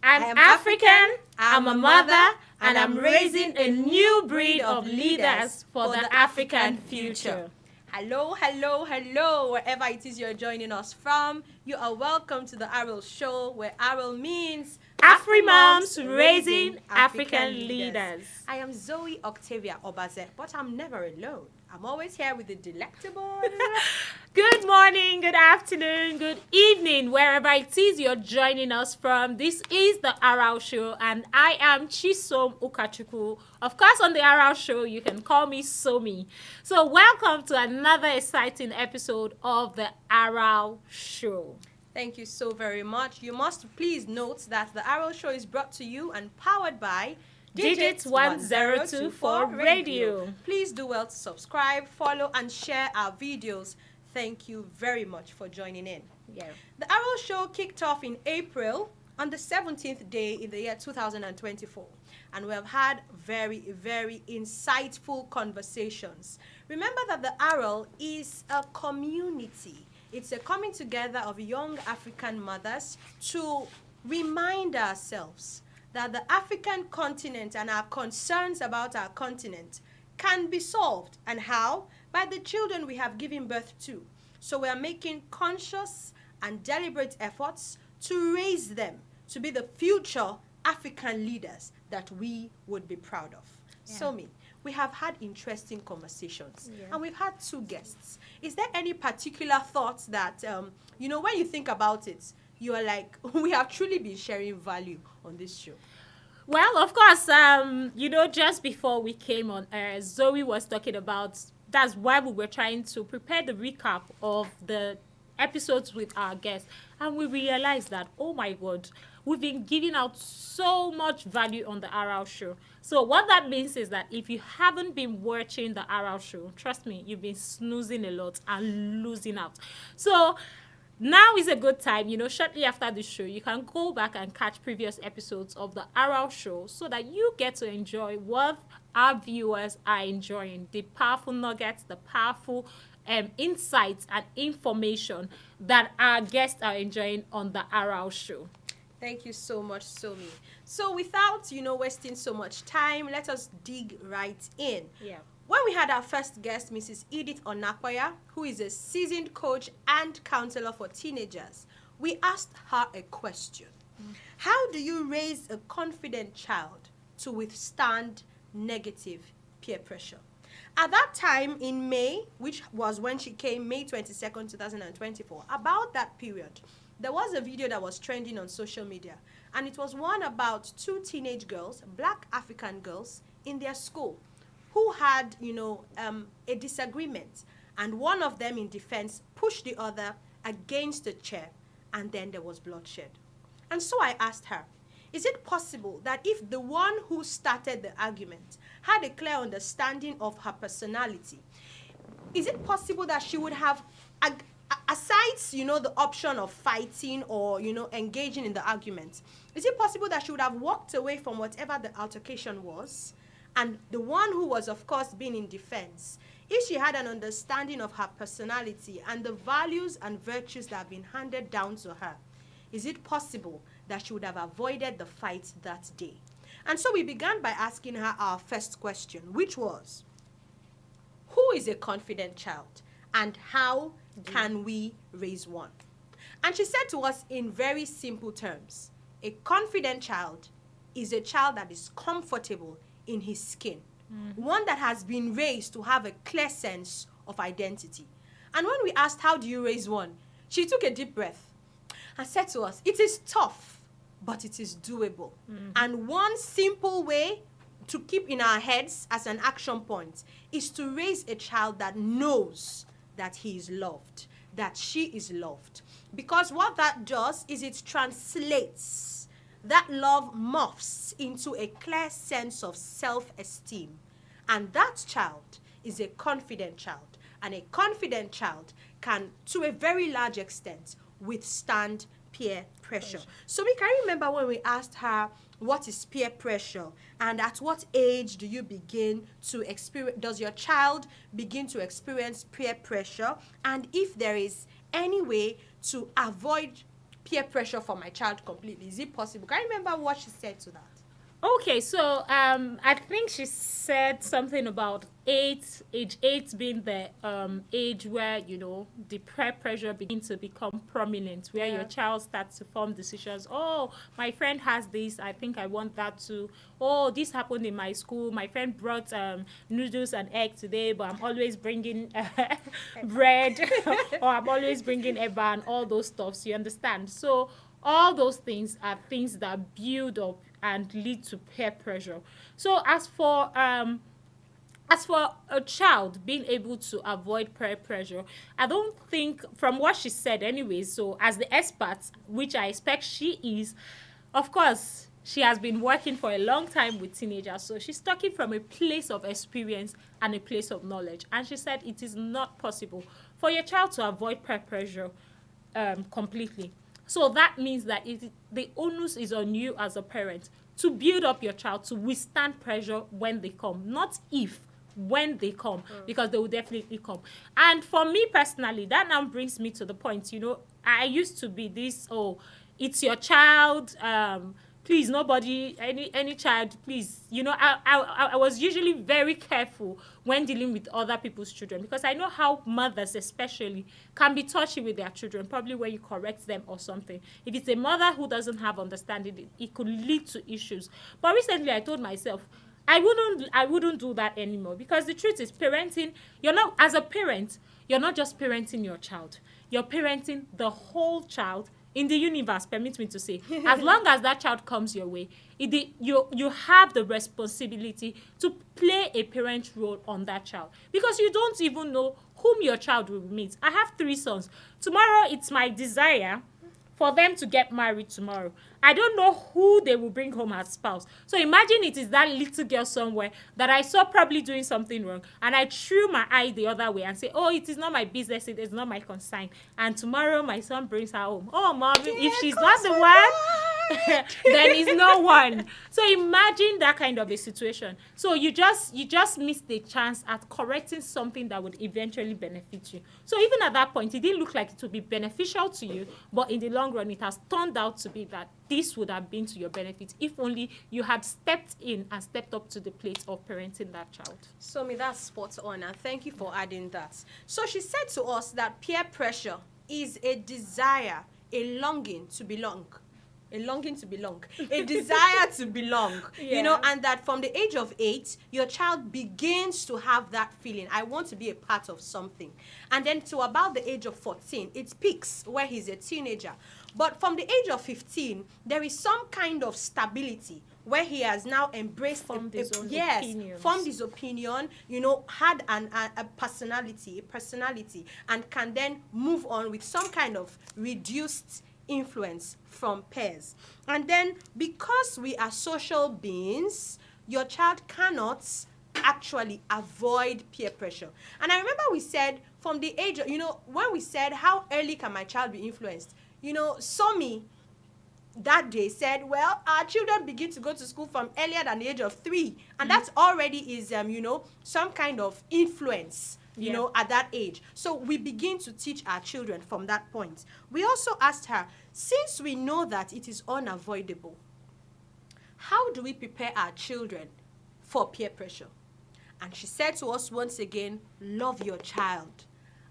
I'm African, I'm a mother, and I'm raising a new breed of leaders for the African future. Hello, hello, hello, wherever it is you're joining us from. You are welcome to the A.R.A.L show, where A.R.A.L means Afrimums raising African leaders. I am Zoe 𝐀𝐿 𝐈𝐒, but I'm never alone. I'm always here with the delectable. Good morning, good afternoon, good evening, wherever it is you're joining us from. This is the A.R.A.L show, and I am Chisom Ukachukwu. Of course, on the A.R.A.L show, you can call me Somi. So welcome to another exciting episode of the A.R.A.L show. Thank you so very much. You must please note that the A.R.A.L show is brought to you and powered by Digits 1024 Radio. Please do well to subscribe, follow, and share our videos. Thank you very much for joining in. Yeah. The A.R.A.L show kicked off in April on the 17th day in the year 2024. And we have had very, very insightful conversations. Remember that the A.R.A.L is a community. It's a coming together of young African mothers to remind ourselves that the African continent and our concerns about our continent can be solved. And how? By the children we have given birth to. So we are making conscious and deliberate efforts to raise them to be the future African leaders that we would be proud of. Yeah. So we have had interesting conversations, and we've had two guests. Is there any particular thoughts that, when you think about it, you are like, we have truly been sharing value on this show? Well, of course, just before we came on air, Zoe was talking about, that's why we were trying to prepare the recap of the episodes with our guests. And we realized that, oh my God, we've been giving out so much value on the A.R.A.L show. So what that means is that if you haven't been watching the A.R.A.L show, trust me, you've been snoozing a lot and losing out. So now is a good time, shortly after the show, you can go back and catch previous episodes of the A.R.A.L show so that you get to enjoy what our viewers are enjoying, the powerful nuggets, the powerful insights and information that our guests are enjoying on the A.R.A.L show. Thank you so much, Somi. So without, wasting so much time, let us dig right in. Yeah. When we had our first guest, Mrs Edith Onakpoya, who is a seasoned coach and counselor for teenagers, we asked her a question. How do you raise a confident child to withstand negative peer pressure? At that time in May, which was when she came, May 22nd, 2024, about that period, there was a video that was trending on social media, and it was one about two teenage girls, black African girls, in their school, who had, a disagreement, and one of them in defense pushed the other against a chair, and then there was bloodshed. And so I asked her, is it possible that if the one who started the argument had a clear understanding of her personality, is it possible that she would have, aside, the option of fighting or, engaging in the argument, is it possible that she would have walked away from whatever the altercation was? And the one who was, of course, being in defense, if she had an understanding of her personality and the values and virtues that have been handed down to her, is it possible that she would have avoided the fight that day? And so we began by asking her our first question, which was, who is a confident child and how can we raise one? And she said to us in very simple terms, a confident child is a child that is comfortable in his skin, one that has been raised to have a clear sense of identity. And when we asked, how do you raise one? She took a deep breath and said to us, it is tough, but it is doable. And one simple way to keep in our heads as an action point is to raise a child that knows that he is loved, that she is loved. Because what that does is it translates that love morphs into a clear sense of self-esteem. And that child is a confident child. And a confident child can, to a very large extent, withstand peer pressure. So we can remember when we asked her, what is peer pressure? And at what age do you begin to experience, does your child begin to experience peer pressure? And if there is any way to avoid peer pressure for my child completely? Is it possible? Can you remember what she said to that? Okay, so I think she said something about age 8 being the age where, you know, the peer pressure begins to become prominent, where your child starts to form decisions. Oh, my friend has this, I think I want that too. Oh, this happened in my school. My friend brought noodles and egg today, but I'm always bringing bread, or I'm always bringing eba and all those stuffs. You understand? So all those things are things that build up and lead to peer pressure. So as for a child being able to avoid peer pressure, I don't think, from what she said anyways, so as the expert, which I expect she is, of course, she has been working for a long time with teenagers, so she's talking from a place of experience and a place of knowledge. And she said it is not possible for your child to avoid peer pressure completely. So that means that the onus is on you as a parent to build up your child to withstand pressure when they come, not if, when they come, because they will definitely come. And for me personally, that now brings me to the point, you know, I used to be this, oh, it's your child, please, nobody, any child, please. You know, I was usually very careful when dealing with other people's children, because I know how mothers especially can be touchy with their children, probably when you correct them or something. If it's a mother who doesn't have understanding, it could lead to issues. But recently I told myself, I wouldn't do that anymore, because the truth is, parenting, you're not, as a parent, you're not just parenting your child, you're parenting the whole child in the universe, permit me to say. As long as that child comes your way, you have the responsibility to play a parent role on that child, because you don't even know whom your child will meet. I have 3 sons. Tomorrow, it's my desire for them to get married tomorrow. I don't know who they will bring home as spouse. So imagine it is that little girl somewhere that I saw probably doing something wrong, and I threw my eye the other way and say, oh, it is not my business, it is not my concern. And tomorrow my son brings her home. Oh, mom, if she's not the one, then it's no one. So imagine that kind of a situation. So you just missed the chance at correcting something that would eventually benefit you. So even at that point, it didn't look like it would be beneficial to you, but in the long run, it has turned out to be that this would have been to your benefit if only you had stepped in and stepped up to the plate of parenting that child. So, that's spot on, and thank you for adding that. So she said to us that peer pressure is a desire, a longing to belong. A longing to belong, a desire to belong, you know, and that from the age of 8, your child begins to have that feeling, I want to be a part of something. And then to about the age of 14, it peaks where he's a teenager. But from the age of 15, there is some kind of stability where he has now embraced formed his opinion, you know, had a personality, and can then move on with some kind of reduced influence from peers. And then, because we are social beings, your child cannot actually avoid peer pressure. And I remember we said from the age of, you know, when we said how early can my child be influenced, you know, Somi that day said, well, our children begin to go to school from earlier than the age of 3, and that already is you know, some kind of influence, you know, at that age. So we begin to teach our children from that point. We also asked her, since we know that it is unavoidable, how do we prepare our children for peer pressure? And she said to us once again, love your child.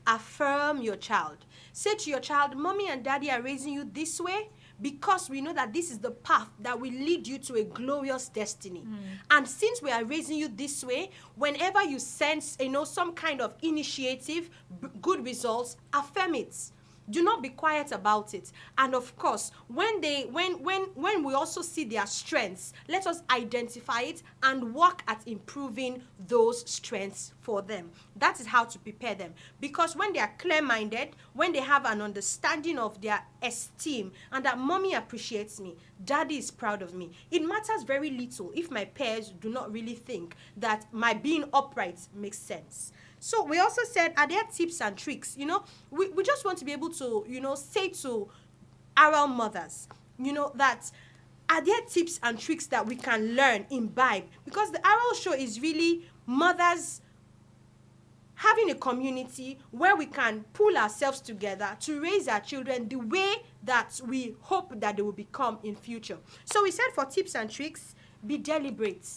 Affirm your child. Say to your child, mommy and daddy are raising you this way because we know that this is the path that will lead you to a glorious destiny. And since we are raising you this way, whenever you sense, you know, some kind of initiative, good results, affirm it. Do not be quiet about it. And of course, when we also see their strengths, let us identify it and work at improving those strengths for them. That is how to prepare them. Because when they are clear-minded, when they have an understanding of their esteem and that mommy appreciates me, daddy is proud of me, it matters very little if my peers do not really think that my being upright makes sense. So we also said, are there tips and tricks? You know, we just want to be able to, you know, say to A.R.A.L mothers, you know, that are there tips and tricks that we can learn, imbibe? Because the A.R.A.L show is really mothers having a community where we can pull ourselves together to raise our children the way that we hope that they will become in future. So we said for tips and tricks, be deliberate,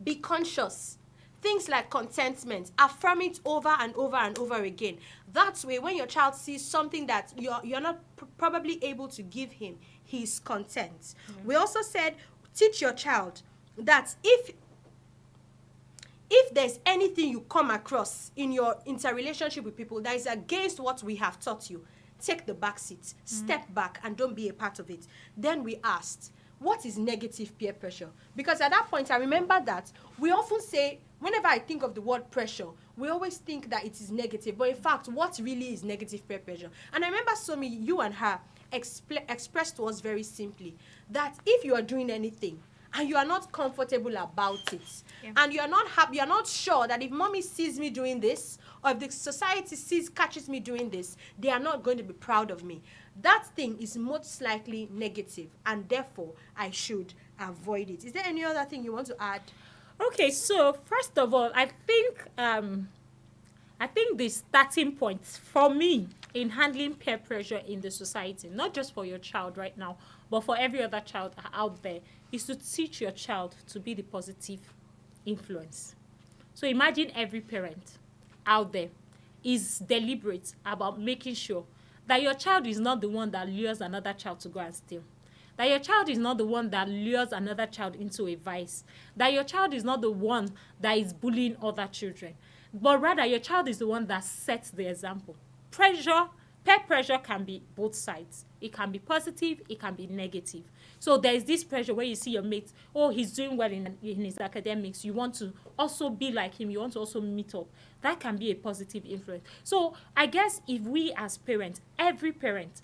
be conscious. Things like contentment, affirm it over and over and over again. That way, when your child sees something that you're not probably able to give him, he's content. We also said, teach your child that if there's anything you come across in your interrelationship with people that is against what we have taught you, take the back seat, step back, and don't be a part of it. Then we asked, what is negative peer pressure? Because at that point, I remember that we often say, whenever I think of the word pressure, we always think that it is negative. But in fact, what really is negative peer pressure? And I remember, Somi, you and her expressed to us very simply that if you are doing anything and you are not comfortable about it, and you are not happy, you are not sure that if mommy sees me doing this, or if the society catches me doing this, they are not going to be proud of me. That thing is most likely negative, and therefore I should avoid it. Is there any other thing you want to add? Okay, so first of all, I think the starting point for me in handling peer pressure in the society, not just for your child right now, but for every other child out there, is to teach your child to be the positive influence. So imagine every parent out there is deliberate about making sure that your child is not the one that lures another child to go and steal. That your child is not the one that lures another child into a vice. That your child is not the one that is bullying other children. But rather, your child is the one that sets the example. Peer pressure can be both sides. It can be positive, it can be negative. So there is this pressure where you see your mate, oh, he's doing well in his academics. You want to also be like him. You want to also meet up. That can be a positive influence. So I guess if we as parents, every parent,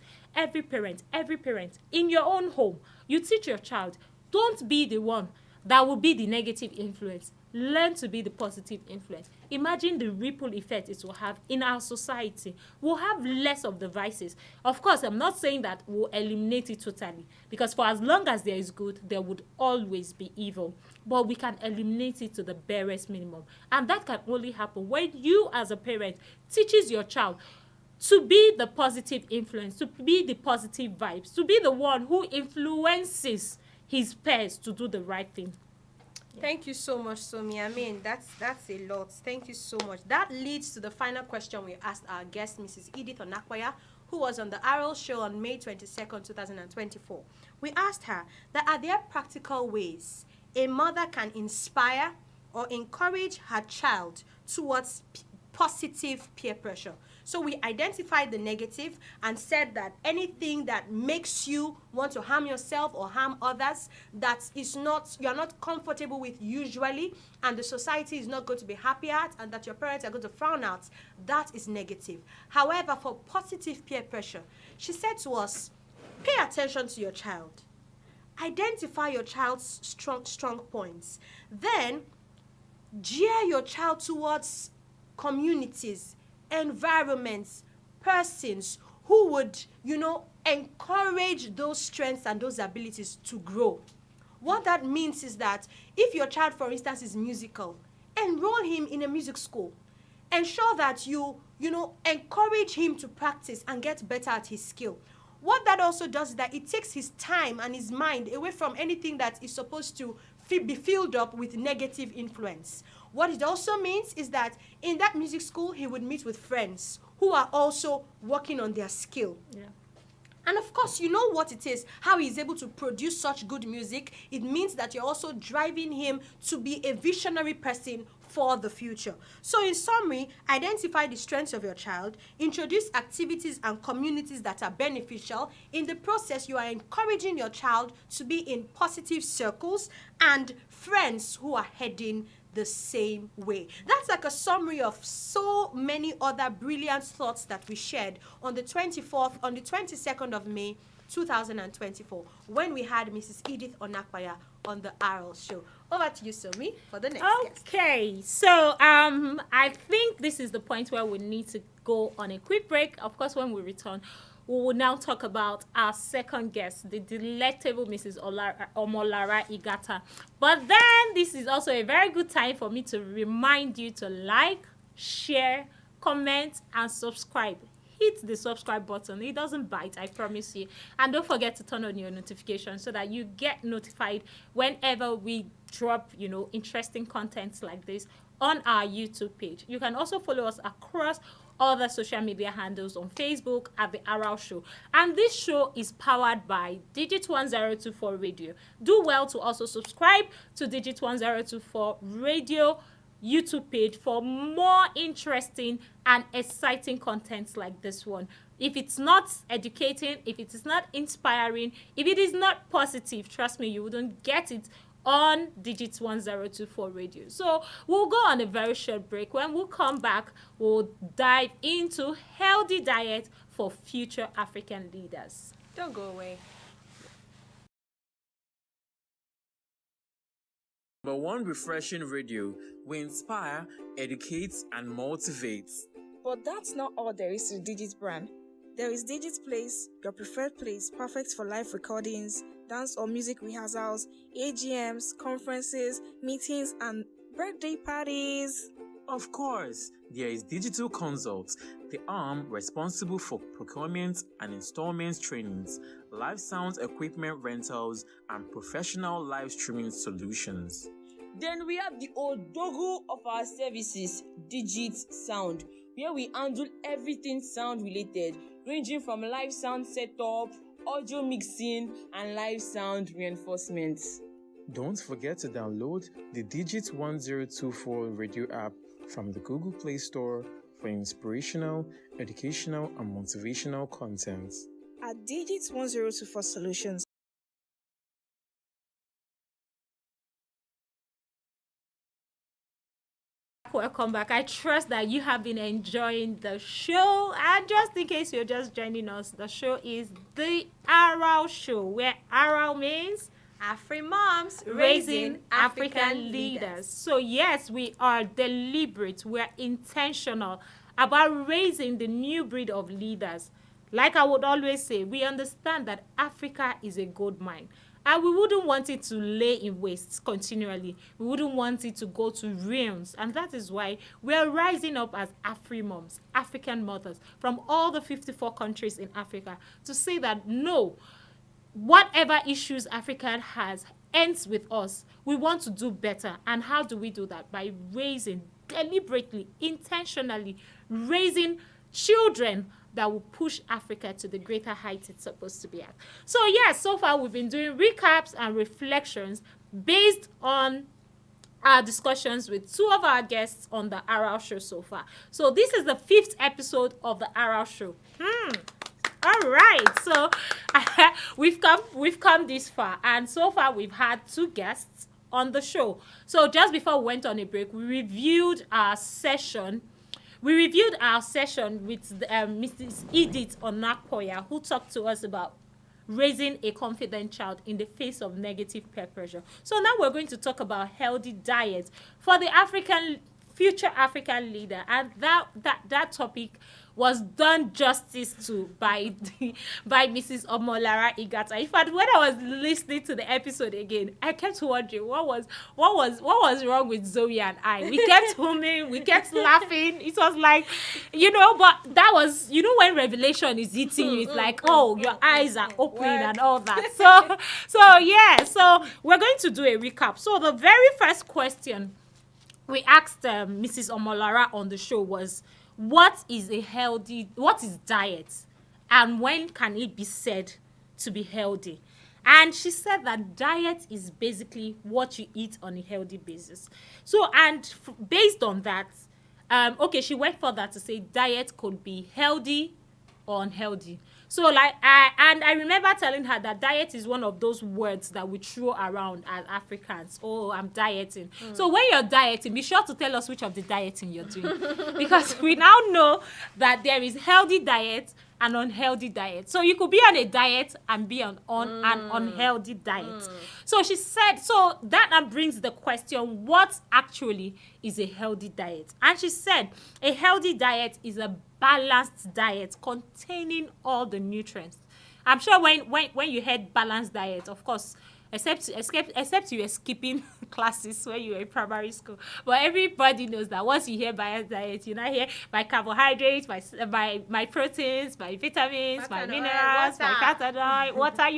in your own home, you teach your child, don't be the one that will be the negative influence. Learn to be the positive influence. Imagine the ripple effect it will have in our society. We'll have less of the vices. Of course, I'm not saying that we'll eliminate it totally, because for as long as there is good, there would always be evil. But we can eliminate it to the barest minimum. And that can only happen when you as a parent teaches your child to be the positive influence, to be the positive vibes, to be the one who influences his peers to do the right thing. Thank you so much, Somi. I mean, that's a lot. Thank you so much. That leads to the final question we asked our guest, Mrs Edith Onakpoya, who was on the A.R.A.L show on May 22nd, 2024. We asked her that are there practical ways a mother can inspire or encourage her child towards positive peer pressure? So we identified the negative and said that anything that makes you want to harm yourself or harm others, that is not, you're not comfortable with usually, and the society is not going to be happy at, and that your parents are going to frown at, that is negative. However, for positive peer pressure, she said to us, pay attention to your child. Identify your child's strong points. Then, gear your child towards communities, environments, persons who would, encourage those strengths and those abilities to grow. What that means is that if your child, for instance, is musical, enroll him in a music school. Ensure that you encourage him to practice and get better at his skill. What that also does is that it takes his time and his mind away from anything that is supposed to be filled up with negative influence. What it also means is that in that music school, he would meet with friends who are also working on their skill. Yeah. And of course, you know what it is, how he's able to produce such good music. It means that you're also driving him to be a visionary person for the future. So in summary, identify the strengths of your child, introduce activities and communities that are beneficial. In the process, you are encouraging your child to be in positive circles and friends who are heading the same way. That's like a summary of so many other brilliant thoughts that we shared on the 22nd of May, 2024, when we had Mrs. Edith Onakpoya on the A.R.A.L show. Over to you, Somi, for the next guest. Okay, so I think this is the point where we need to go on a quick break. Of course, when we return, we will now talk about our second guest, the delectable Mrs. Omolara Igata. But then, this is also a very good time for me to remind you to like, share, comment, and subscribe. Hit the subscribe button. It doesn't bite, I promise you. And don't forget to turn on your notifications so that you get notified whenever we drop, interesting contents like this on our YouTube page. You can also follow us across other social media handles on Facebook at the A.R.A.L Show. And this show is powered by Digit 1024 Radio. Do well to also subscribe to Digit 1024 Radio YouTube page for more interesting and exciting contents like this one. If it's not educating, if it is not inspiring, if it is not positive, trust me, you wouldn't get it on Digits 1024 Radio. So we'll go on a very short break. When we'll come back, we'll dive into healthy diet for future African leaders. Don't go away. Number one refreshing radio. We inspire, educate, and motivate. But that's not all there is to Digits brand. There is Digits Place, your preferred place, perfect for live recordings, dance or music rehearsals, AGMs, conferences, meetings, and birthday parties. Of course, there is Digital Consult, the arm responsible for procurement and installment trainings, live sound equipment rentals, and professional live streaming solutions. Then we have the Odogu of our services, Digit Sound, where we handle everything sound related, ranging from live sound setup, audio mixing, and live sound reinforcements. Don't forget to download the Digit 1024 radio app from the Google Play Store for inspirational, educational, and motivational content. At Digits 1024 Solutions, welcome back. I trust that you have been enjoying the show. And just in case you're just joining us, the show is the A.R.A.L Show, where A.R.A.L means Afrimums, raising African leaders. So yes, we are deliberate, we're intentional about raising the new breed of leaders. Like I would always say, we understand that Africa is a gold mine. And we wouldn't want it to lay in waste continually. We wouldn't want it to go to ruins. And that is why we're rising up as Afrimums, African mothers, from all the 54 countries in Africa to say that no, whatever issues Africa has ends with us. We want to do better. And how do we do that? By raising, deliberately, intentionally, raising children that will push Africa to the greater heights it's supposed to be at. So yes, so far we've been doing recaps and reflections based on our discussions with two of our guests on the A.R.A.L Show so far. So this is the 5th episode of the A.R.A.L Show. All right, so we've come this far, and so far we've had 2 guests on the show. So just before we went on a break, we reviewed our session with Mrs Edith Onakpoya, who talked to us about raising a confident child in the face of negative peer pressure. So now we're going to talk about healthy diet for the future African leader, and that topic was done justice to by Mrs Omolara Igata. In fact, when I was listening to the episode again, I kept wondering what was wrong with Zoe and I. We kept humming, we kept laughing. It was like, but that was, when revelation is hitting you, it's like, oh, your eyes are opening and all that. So we're going to do a recap. So the very first question we asked Mrs Omolara on the show was, what is diet, and when can it be said to be healthy? And she said that diet is basically what you eat on a healthy basis. So, and based on that, she went further to say diet could be healthy or unhealthy. So I remember telling her that diet is one of those words that we throw around as Africans. Oh, I'm dieting. So when you're dieting, be sure to tell us which of the dieting you're doing. Because we now know that there is healthy diet and unhealthy diet. So you could be on a diet and be on an unhealthy diet. So she said, so that now brings the question, what actually is a healthy diet? And she said, a healthy diet is a balanced diet containing all the nutrients. I'm sure when you heard balanced diet, of course, except you were skipping classes when you were in primary school. But everybody knows that once you hear balanced diet, you now hear my carbohydrates, my proteins, my vitamins, my minerals, my fat and oil, water,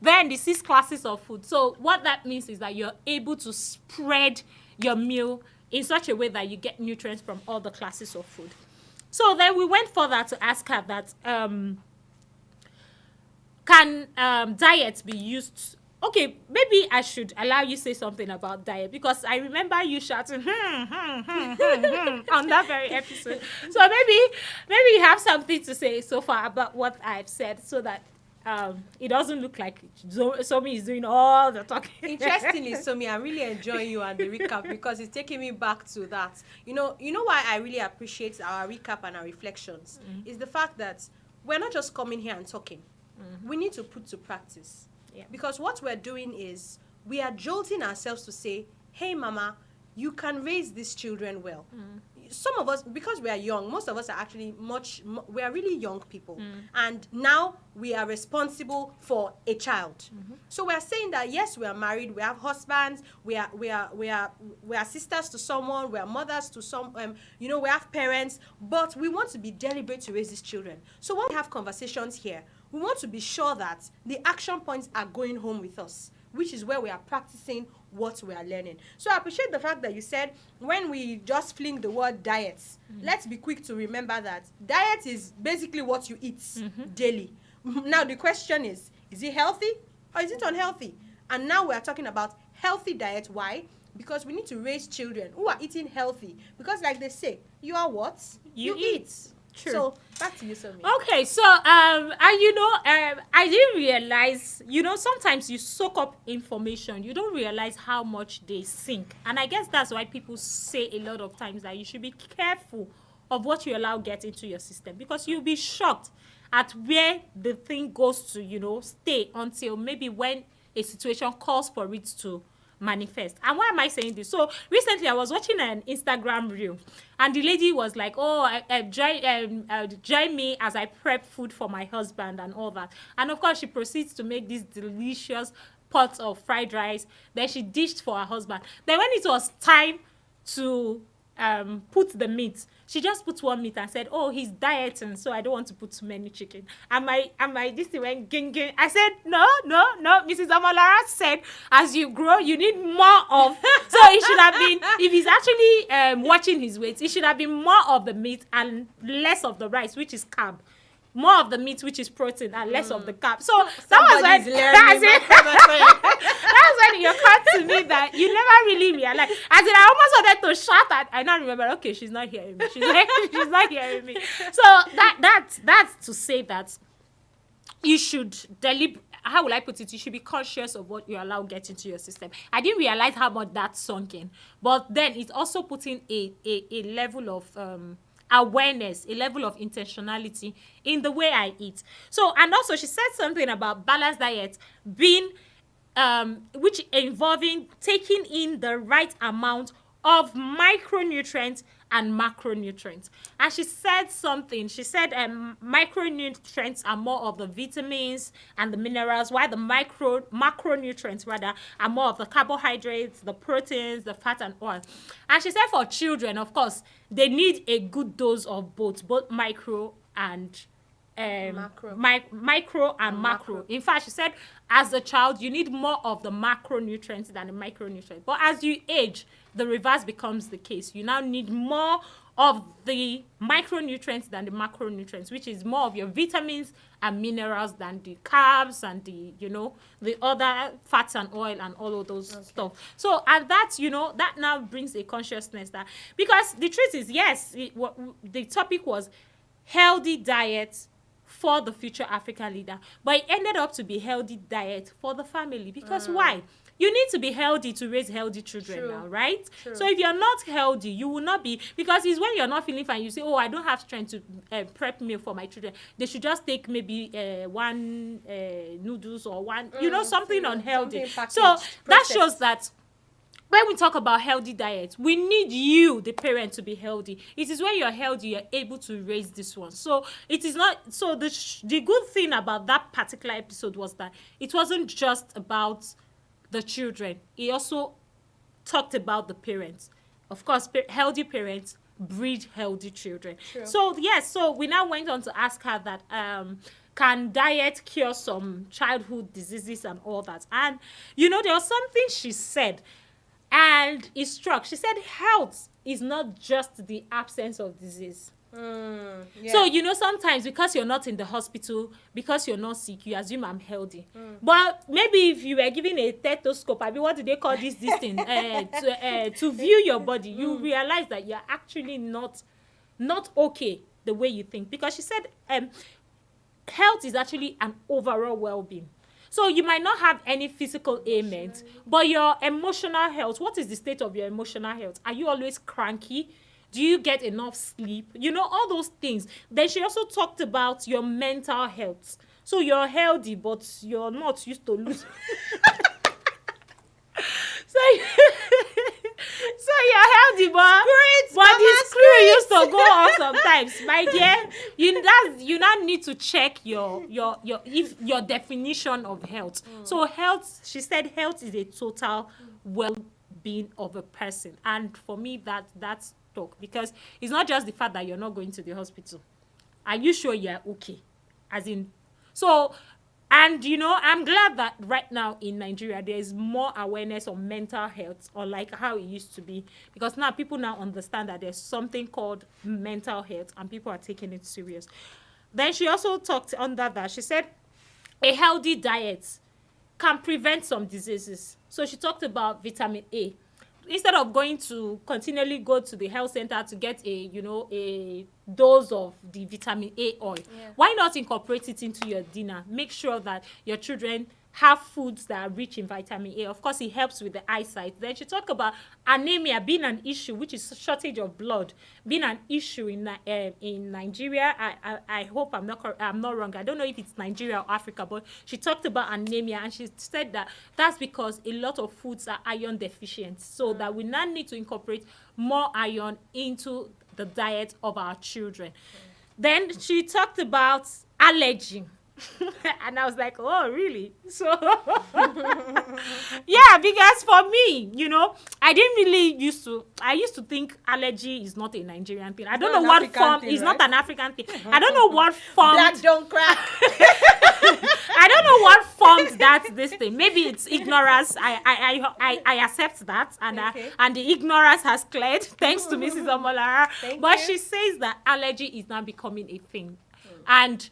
then the 6 classes of food. So what that means is that you're able to spread your meal in such a way that you get nutrients from all the classes of food. So then we went further to ask her that can diet be used? Okay, maybe I should allow you say something about diet, because I remember you shouting on that very episode. So maybe you have something to say so far about what I've said, so that it doesn't look like Somi is doing all the talking. Interestingly, Somi, I'm really enjoying you and the recap, because it's taking me back to that. You know why I really appreciate our recap and our reflections is the fact that we're not just coming here and talking. We need to put to practice. Yeah. Because what we're doing is we are jolting ourselves to say, hey, mama, you can raise these children well. Some of us, because we are young, most of us are actually we are really young people. And now we are responsible for a child. So we are saying that, yes, we are married, we have husbands, we are sisters to someone, we are mothers to some, we have parents, but we want to be deliberate to raise these children. So when we have conversations here, we want to be sure that the action points are going home with us, which is where we are practicing what we are learning. So I appreciate the fact that you said when we just fling the word diets, let's be quick to remember that diet is basically what you eat daily. Now the question is it healthy or is it unhealthy? And now we are talking about healthy diet. Why? Because we need to raise children who are eating healthy. Because like they say, you are what? You eat. True. So back to you, Somi. Okay, so I didn't realize, sometimes you soak up information, you don't realize how much they sink. And I guess that's why people say a lot of times that you should be careful of what you allow get into your system, because you'll be shocked at where the thing goes to, stay until maybe when a situation calls for it to manifest. And why am I saying this? So recently I was watching an Instagram reel, and the lady was like, join me as I prep food for my husband and all that. And of course she proceeds to make this delicious pot of fried rice. Then she dished for her husband. Then when it was time to put the meat, she just put one meat and said, he's dieting, so I don't want to put too many chicken. And my this thing went ging. I said, no. Mrs Omolara said, as you grow, you need more of. So it should have been, if he's actually watching his weight, it should have been more of the meat and less of the rice, which is carb. More of the meat, which is protein, and less of the carb. So that was when it occurred to me that you never really realize. As in, I almost wanted to shout at. I now remember. Okay, she's not hearing me. She's not hearing me. So that's to say that you should how will I put it? You should be conscious of what you allow get into your system. I didn't realize how much that sunk in, but then it's also putting a level of awareness, a level of intentionality in the way I eat. So, and also she said something about balanced diet being, which involving taking in the right amount of micronutrients and macronutrients. And she said something. She said micronutrients are more of the vitamins and the minerals, while the macronutrients rather are more of the carbohydrates, the proteins, the fat and oil. And she said for children, of course, they need a good dose of both micro and micro and macro. In fact, she said as a child you need more of the macronutrients than the micronutrients, but as you age the reverse becomes the case. You now need more of the micronutrients than the macronutrients, which is more of your vitamins and minerals than the carbs and the the other fats and oil and all of those stuff. So and that that now brings a consciousness that, because the truth is, yes, the topic was healthy diet for the future African leader, but it ended up to be healthy diet for the family. Because why? You need to be healthy to raise healthy children now, right? True. So if you're not healthy, you will not be, because it's when you're not feeling fine, you say, I don't have strength to prep meal for my children. They should just take maybe one noodles or one, something unhealthy. So that shows that when we talk about healthy diet, we need you, the parent, to be healthy. It is when you're healthy, you're able to raise this one. So it is not, so the good thing about that particular episode was that it wasn't just about the children, he also talked about the parents. Of course, healthy parents breed healthy children. True. So yes, so we now went on to ask her that can diet cure some childhood diseases and all that? And you know, there was something she said, and it struck. She said health is not just the absence of disease. Yeah. So, you know, sometimes because you're not in the hospital, because you're not sick, you assume I'm healthy. But maybe if you were given a stethoscope, I mean, what do they call this thing? To view your body, you realize that you're actually not okay the way you think. Because she said health is actually an overall well-being. So you might not have any physical ailment, but your emotional health, what is the state of your emotional health? Are you always cranky? Do you get enough sleep? You know, all those things. Then she also talked about your mental health. So you're healthy, but you're not used to lose. So you're healthy, but the screw used to go on sometimes. My dear, you now need to check your definition of health. So health, she said health is a total well-being of a person. And for me, that's talk, because it's not just the fact that you're not going to the hospital. Are you sure you're okay? As in, so, and you know, I'm glad that right now in Nigeria there is more awareness on mental health, or like how it used to be, because now people now understand that there's something called mental health and people are taking it serious. Then she also talked under that. She said a healthy diet can prevent some diseases. So she talked about vitamin A. Instead of going to continually go to the health center to get a dose of the vitamin A oil, why not incorporate it into your dinner? Make sure that your children have foods that are rich in vitamin A. Of course, it helps with the eyesight. Then she talked about anemia being an issue, which is shortage of blood, being an issue in Nigeria. I hope I'm not wrong. I don't know if it's Nigeria or Africa, but she talked about anemia, and she said that that's because a lot of foods are iron deficient. So that we now need to incorporate more iron into the diet of our children. Then she talked about allergy. And I was like, oh, really? So, yeah, because for me, you know, I used to think allergy is not a Nigerian thing. I don't know what form, it's not an African thing. I don't know what form. Black don't crack. I don't know what formed this thing. Maybe it's ignorance. I accept that, and and the ignorance has cleared thanks to Mrs Omolara. But she says that allergy is now becoming a thing, and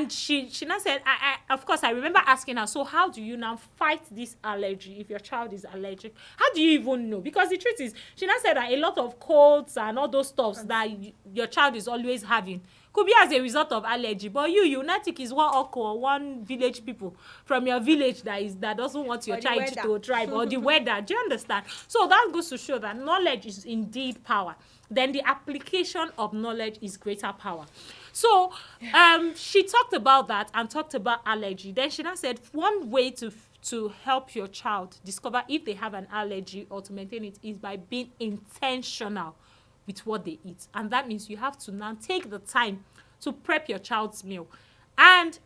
she now said, of course, I remember asking her, so how do you now fight this allergy if your child is allergic? How do you even know? Because the truth is, she now said that a lot of colds and all those stuffs that your child is always having could be as a result of allergy. But you not think is one village people from your village that doesn't want your child to thrive, or the weather. Do you understand? So that goes to show that knowledge is indeed power. Then the application of knowledge is greater power. So she talked about that and talked about allergy. Then she now said one way to help your child discover if they have an allergy or to maintain it is by being intentional with what they eat. And that means you have to now take the time to prep your child's meal. And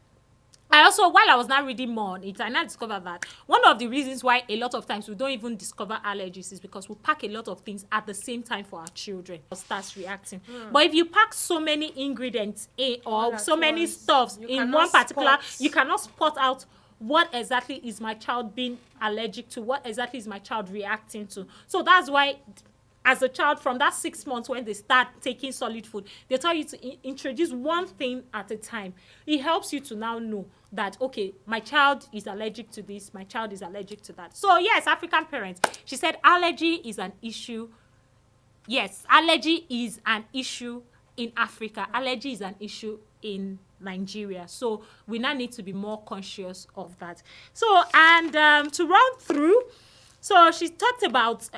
I also, while I was now reading more on it, I now discovered that one of the reasons why a lot of times we don't even discover allergies is because we pack a lot of things at the same time for our children. Starts reacting. But if you pack so many ingredients or so many stuffs in one particular, you cannot spot out what exactly is my child being allergic to, what exactly is my child reacting to. So that's why, as a child, from that 6 months when they start taking solid food, they tell you to introduce one thing at a time. It helps you to now know that, okay, my child is allergic to this, my child is allergic to that. So yes, African parents, she said allergy is an issue. Yes, allergy is an issue in Africa. Allergy is an issue in Nigeria. So we now need to be more conscious of that. So, and to run through, so she talked about,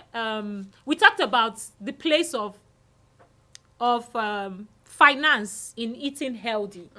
we talked about the place of finance in eating healthy.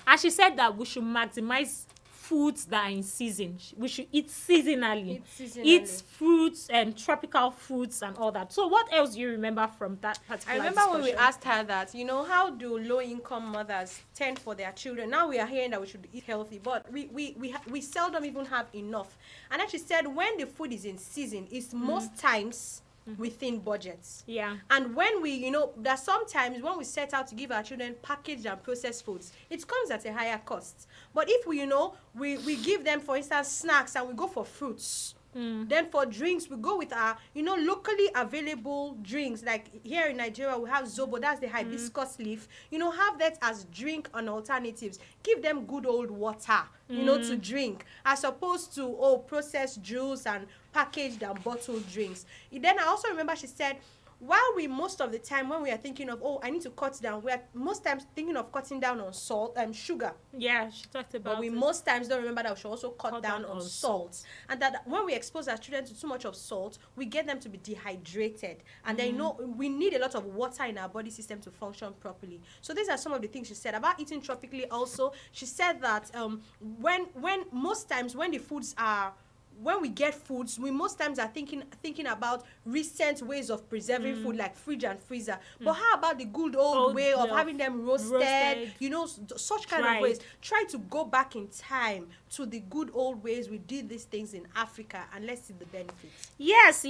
And she said that we should maximize foods that are in season. We should eat seasonally. Eat Fruits and tropical fruits and all that. So what else do you remember from that particular I remember discussion? when we asked her that, how do low-income mothers tend for their children? Now we are hearing that we should eat healthy, but we seldom even have enough. And then she said when the food is in season, it's most times within budgets. Yeah. And when we, that sometimes when we set out to give our children packaged and processed foods, it comes at a higher cost. But if we give them, for instance, snacks and we go for fruits, then for drinks, we go with our, locally available drinks. Like here in Nigeria, we have Zobo, that's the hibiscus leaf. Have that as drink and alternatives. Give them good old water, to drink, as opposed to, processed juice and packaged and bottled drinks. Then I also remember she said, while we most of the time when we are thinking of, I need to cut down, we are most times thinking of cutting down on salt and sugar. Yeah, she talked about But we most times don't remember that we should also cut down on salt. And that when we expose our children to too much of salt, we get them to be dehydrated. And then, we need a lot of water in our body system to function properly. So these are some of the things she said. About eating tropically also, she said that when most times when the foods are, when we get foods, we most times are thinking about recent ways of preserving food, like fridge and freezer. But how about the good old way of having them roasted, such kind of ways? Try to go back in time to the good old ways we did these things in Africa, and let's see the benefits. Yes.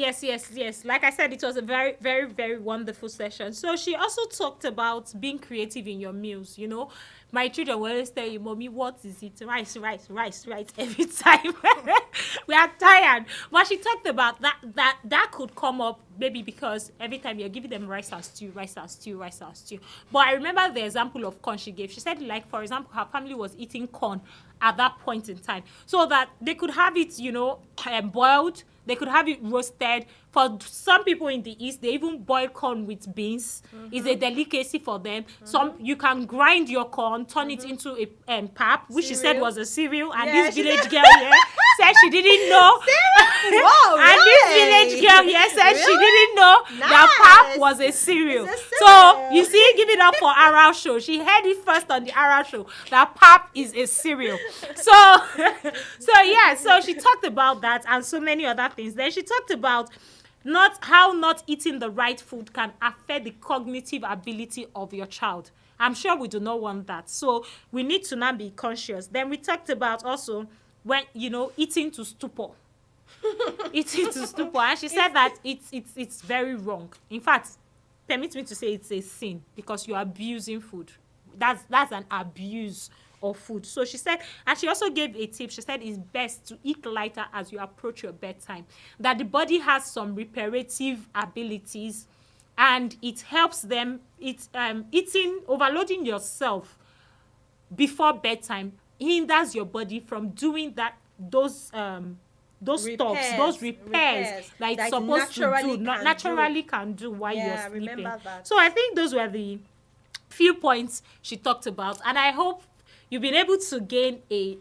Like I said, it was a very, very, very wonderful session. So she also talked about being creative in your meals. My children will always tell you, Mommy, what is it? Rice every time. We are tired. But she talked about that could come up maybe because every time you're giving them rice and stew. But I remember the example of corn she gave. She said, like, for example, her family was eating corn at that point in time, so that they could have it, boiled. They could have it roasted. For some people in the East, they even boil corn with beans. It's a delicacy for them. You can grind your corn, turn it into a pap, which she said was a cereal. And this village girl here said she didn't know. Wow, and this village girl here said she didn't know that pap was a cereal. So you see, give it up for A.R.A.L show. She heard it first on the A.R.A.L show that pap is a cereal. So she talked about that and so many other things. Then she talked about how not eating the right food can affect the cognitive ability of your child. I'm sure we do not want that. So we need to now be conscious. Then we talked about also when, eating to stupor. Eating to stupor. And she said that it's very wrong. In fact, permit me to say it's a sin because you're abusing food. That's an abuse of food. So she said, and she also gave a tip. She said it's best to eat lighter as you approach your bedtime. That the body has some reparative abilities, and it helps them. It's overloading yourself before bedtime hinders your body from doing those repairs that it's supposed to do, naturally can do while you're sleeping. So I think those were the few points she talked about, and I hope you've been able to gain an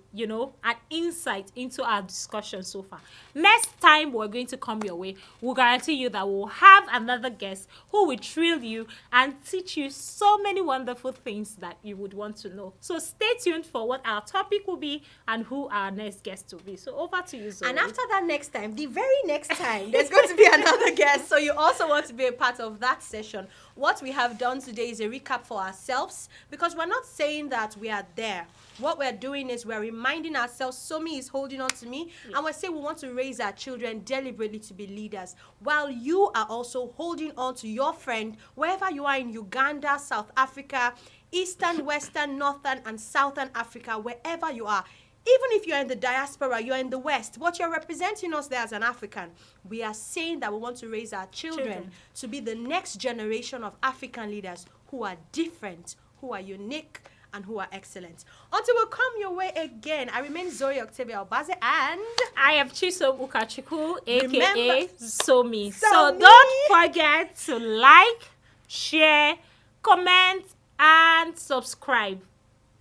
insight into our discussion so far. Next time we're going to come your way, we'll guarantee you that we'll have another guest who will thrill you and teach you so many wonderful things that you would want to know. So stay tuned for what our topic will be and who our next guest will be. So over to you, Zoe. And after that next time, the very next time, there's going to be another guest. So you also want to be a part of that session. What we have done today is a recap for ourselves, because we're not saying that we are there. What we're doing is we're reminding ourselves, Somi is holding on to me, and we're saying we want to raise our children deliberately to be leaders, while you are also holding on to your friend, wherever you are in Uganda, South Africa, Eastern, Western, Northern, and Southern Africa, wherever you are. Even if you're in the diaspora, you're in the West, but you're representing us there as an African. We are saying that we want to raise our children to be the next generation of African leaders who are different, who are unique, and who are excellent. Until we come your way again, I remain Zoe Octavia Obaze, and I am Chisom Ukachukwu, aka Somi. So don't forget to like, share, comment, and subscribe.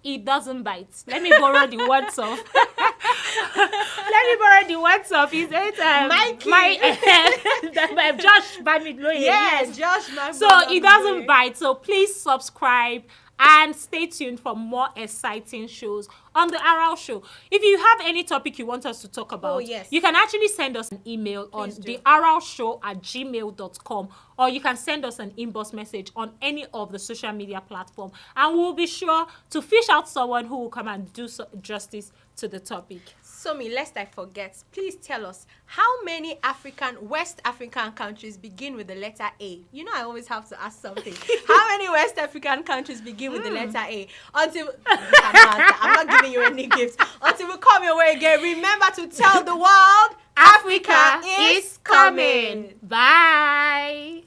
It doesn't bite. Let me borrow the words of. Is it my Josh Bamidloye? Yes, Josh. So it doesn't bite. So please subscribe And stay tuned for more exciting shows on the A.R.A.L show. If you have any topic you want us to talk about, yes. you can actually send us an email on Please do. the ARALshow@gmail.com, or you can send us an inbox message on any of the social media platform, and we'll be sure to fish out someone who will come and do justice to the topic. Somi, lest I forget, please tell us how many West African countries begin with the letter A? You know, I always have to ask something. How many West African countries begin with the letter A? Until I'm not giving you any gifts. Until we come your way again, remember to tell the world Africa is coming. Bye.